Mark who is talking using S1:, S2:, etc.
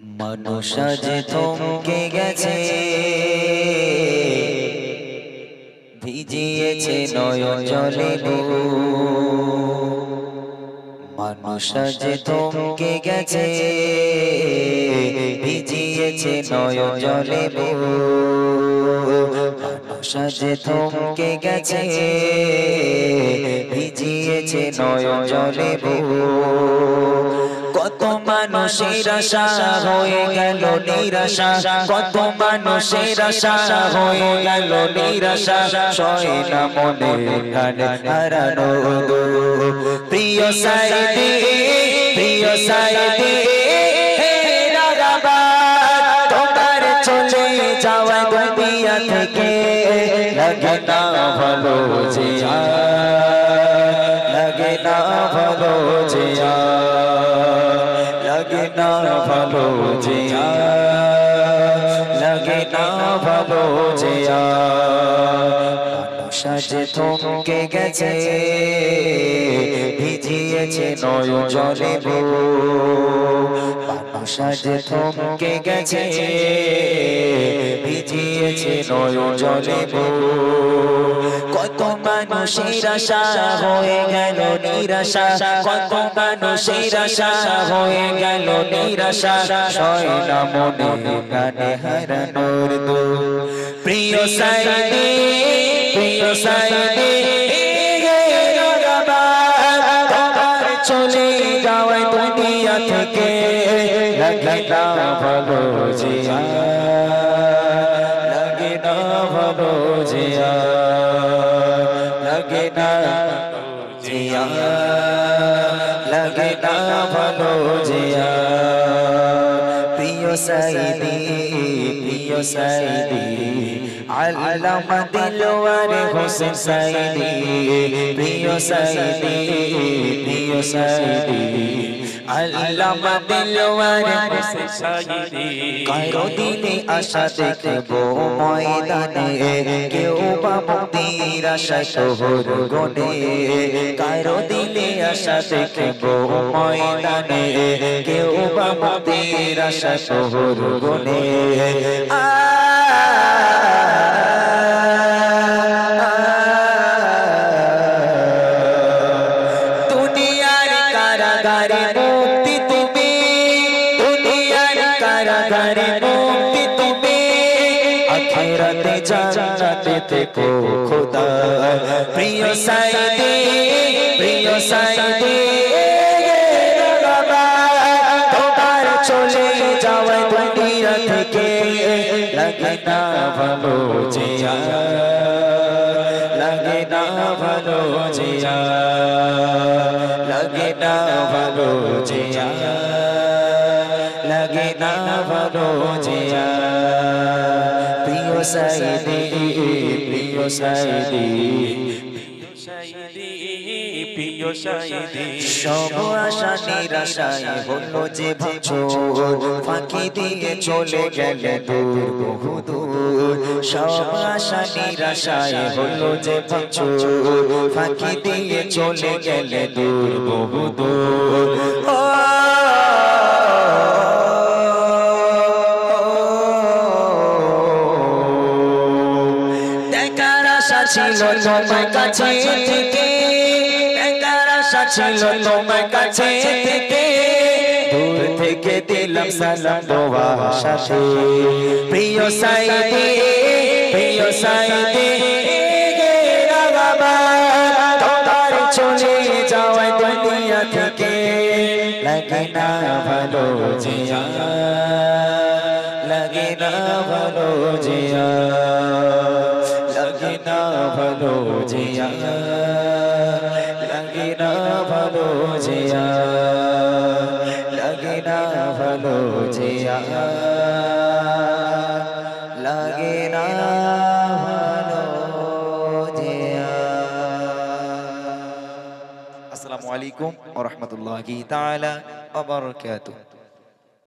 S1: মানুষ আজ থমকে গেছে, ভিজিয়েছে নয়ন জলে গো। মানুষ আজ থমকে গেছে, ভিজিয়েছে নয়ন জলে গো। মানুষ আজ থমকে গেছে, ভিজিয়েছে নয়ন জলে গো। কত মানুষের আশা হয়ে গেল নিরাশা, কত মানুষের আশা হয়ে গেল নিরাশা। সয় না মনে গানে হারানো প্রিয় সাইদি, প্রিয় সাইদি তোমার চলে যাওয়া দুনিয়া থেকে লাগে না ভালো জিয়া, লাগে না ভালো জিয়া, লাগে না ভালো জিয়া, লাগে না ভালো জিয়া। মানুষ আজ থমকে গেছে, ভিজিয়েছে নয়ন জলে গো। মানুষ আজ থমকে গেছে, ভিজিয়েছে নয়ন জলে গো। কত মানুষের আশা হয়ে গেল নিরাশা, কত মানুষের আশা হয়ে গেল নিরাশা। সয় না মনে গানে হারানোর দুঃখ প্রিয় সাইদি, প্রিয় সাইদি তোমার চলে যাওয়ায় দুনিয়া থেকে লাগে না ভালো জিয়া, লাগে না ভালো জিয়া, লাগে না জিয়া, লাগে না ভালো জিয়া। প্রিয় সাইদি, প্রিয় সাইদি আল্লামা দিলওয়ার হোসেন সাইদি, প্রিয় সাইদি, প্রিয় সাইদি আল্লামা দিলওয়ার হোসেন সাইদি। কারো দিলে আশা দেখবো ময়দানে, কেউ বা মুক্তির আশায় শহর গনে। কারো দিলে আশা দেখবো ময়দানে, কেউ বা মুক্তির আশায় শহর গনে। দুনিয়ার কারাগারে মুক্তি তুমি, দুনিয়ার কারাগারে মুক্তি তুমি, আখিরাতে জান্নাতে থেকো খোদা। প্রিয় সাইদি, প্রিয় সাইদি তোমার চলে যাওয়া দুনিয়া থেকে লাগে না ভালো জিয়া, লাগে না ভালো জিয়া, লাগে না ভালো জিয়া, লাগে না ভালো জিয়া। প্রিয় সাইদি, প্রিয় সাইদি সব আশা নিরাশায় হলো যে ভাঙচুর, ফাঁকি দিয়ে চলে গেলে দূর বহু দূর। সব আশা নিরাশায় হলো যে ভাঙচুর, ফাঁকি দিয়ে চলে গেলে দূর বহু দূর। দেখার আশা ছিল তোমার কাছে থেকে, দেখার আশা ছিল তোমার কাছে থেকে, দূর থেকে দিলাম সালাম দোয়া সাথে। প্রিয় সাইদি, প্রিয় সাইদি তোমার চলে যাওয়া দুনিয়া থেকে লাগে না ভালো জিয়া, লাগে না ভালো জিয়া, লাগে না ভালো জিয়া, লাগে না ভালো জিয়া, লাগে না ভালো জিয়া, লাগে না ভালো জিয়া। আসসালামু আলাইকুম ওয়া রাহমাতুল্লাহি তাআলা ওয়া বারাকাতুহু।